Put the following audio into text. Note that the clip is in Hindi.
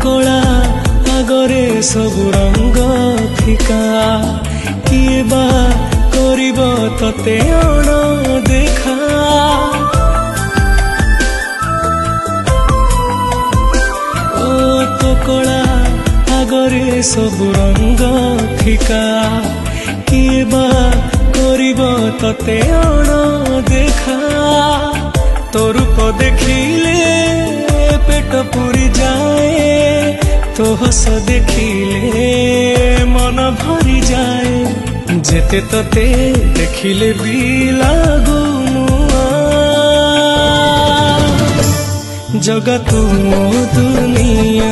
कला आगरे सब रंग फिका किए बा करिब तते अण देखा ओ तो कला आगरे सब रंग फिका किए बा करिब तते अण देखा तो रूप देखिले पेट पूरी जाए तो हस देखिले मन भरी जाए जेते तते देखिले भी लागू जगत मो दुनिया।